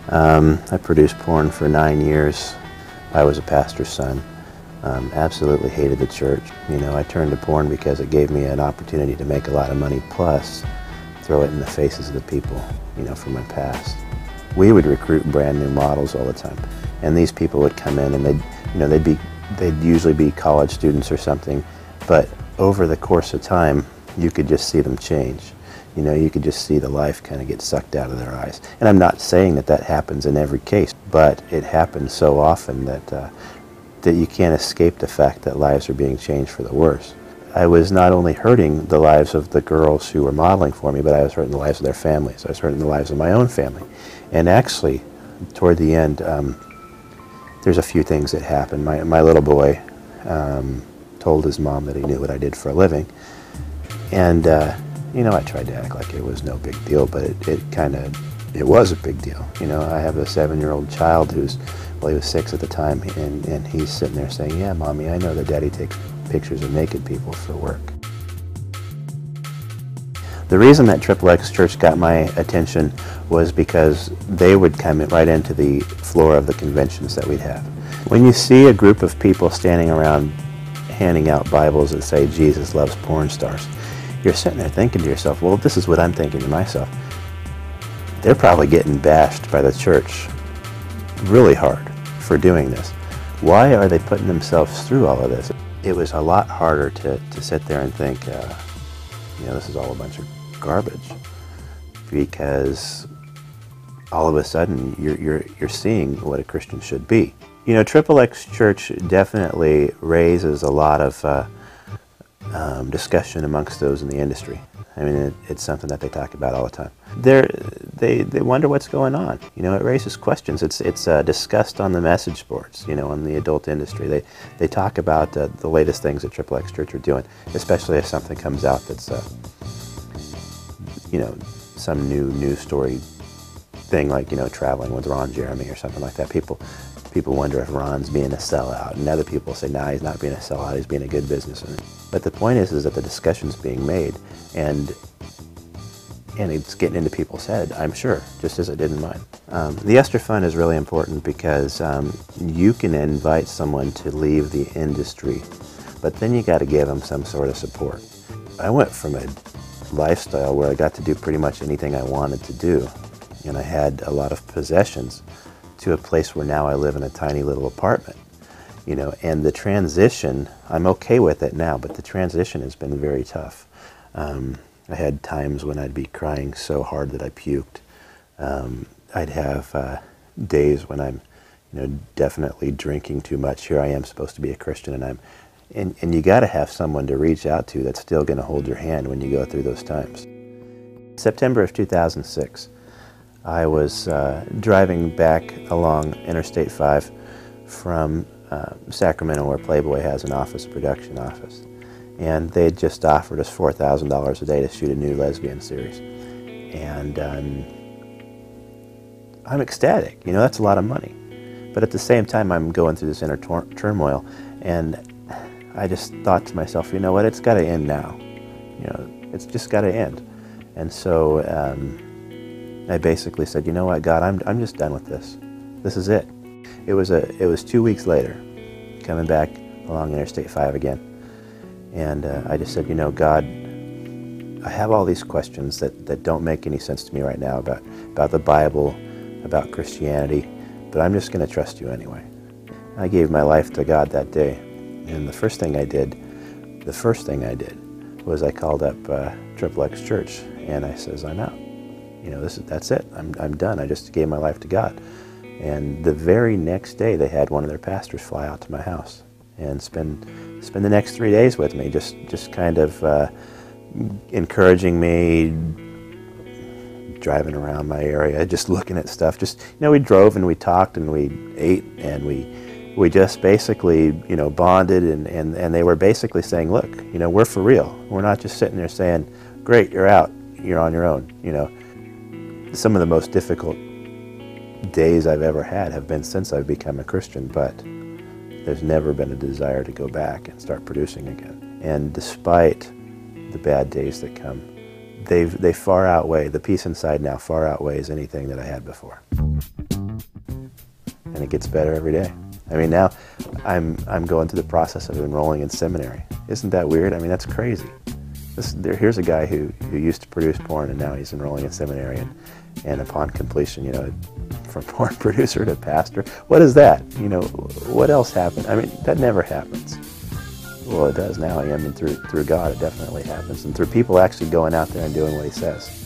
I produced porn for 9 years. I was a pastor's son. Absolutely hated the church. I turned to porn because it gave me an opportunity to make a lot of money, plus throw it in the faces of the people, from my past. We would recruit brand new models all the time, and these people would come in and they'd usually be college students or something, but over the course of time, you could just see them change. You could just see the life kind of get sucked out of their eyes. And I'm not saying that happens in every case, but it happens so often that you can't escape the fact that lives are being changed for the worse. I was not only hurting the lives of the girls who were modeling for me, but I was hurting the lives of their families. I was hurting the lives of my own family. And actually, toward the end, there's a few things that happened. My little boy told his mom that he knew what I did for a living. And, I tried to act like it was no big deal, but it was a big deal. I have a 7-year-old child he was 6 at the time, and he's sitting there saying, "Yeah, Mommy, I know that Daddy takes pictures of naked people for work." The reason that xxxchurch got my attention was because they would come right into the floor of the conventions that we'd have. When you see a group of people standing around handing out Bibles that say Jesus loves porn stars, you're sitting there thinking to yourself, well, this is what I'm thinking to myself. They're probably getting bashed by the church really hard for doing this. Why are they putting themselves through all of this? It was a lot harder to sit there and think, this is all a bunch of garbage, because all of a sudden you're seeing what a Christian should be. xxxchurch definitely raises a lot of discussion amongst those in the industry. I mean, it's something that they talk about all the time. They wonder what's going on. It raises questions. It's discussed on the message boards, in the adult industry. They talk about the latest things that xxxchurch are doing, especially if something comes out that's, some new news story thing, like, traveling with Ron Jeremy or something like that. People wonder if Ron's being a sellout, and other people say, nah, he's not being a sellout, he's being a good businessman. But the point is that the discussion's being made, and it's getting into people's head, I'm sure, just as it did in mine. The Esther Fund is really important because you can invite someone to leave the industry, but then you got to give them some sort of support. I went from a lifestyle where I got to do pretty much anything I wanted to do, and I had a lot of possessions, to a place where now I live in a tiny little apartment. And the transition, I'm okay with it now, but the transition has been very tough. I had times when I'd be crying so hard that I puked. I'd have days when I'm, definitely drinking too much. Here I am, supposed to be a Christian, and you got to have someone to reach out to that's still going to hold your hand when you go through those times. September of 2006, I was driving back along Interstate 5 from Sacramento, where Playboy has an office, a production office. And they had just offered us $4,000 a day to shoot a new lesbian series. And I'm ecstatic. That's a lot of money. But at the same time, I'm going through this inner turmoil, and I just thought to myself, you know what, it's got to end now. It's just got to end. And so I basically said, you know what, God, I'm just done with this. This is it. It was 2 weeks later, coming back along Interstate 5 again, and I just said, God, I have all these questions that don't make any sense to me right now about the Bible, about Christianity, but I'm just going to trust you anyway. I gave my life to God that day, and the first thing I did was I called up xxxchurch, and I says, I'm out. That's it. I'm done. I just gave my life to God. And the very next day, they had one of their pastors fly out to my house and spend the next 3 days with me, just kind of encouraging me, driving around my area, just looking at stuff. We drove and we talked and we ate and we just basically, bonded, and they were basically saying, look, we're for real. We're not just sitting there saying, great, you're out, you're on your own. Some of the most difficult days I've ever had have been since I've become a Christian, but there's never been a desire to go back and start producing again. And despite the bad days that come, they far outweigh, the peace inside now far outweighs anything that I had before. and it gets better every day. I mean, now I'm going through the process of enrolling in seminary. Isn't that weird? I mean, that's crazy. Here's a guy who used to produce porn, and now he's enrolling in seminary, and upon completion, from porn producer to pastor. What is that? What else happened? I mean, that never happens. Well, it does now. I mean, through God, it definitely happens, and through people actually going out there and doing what he says.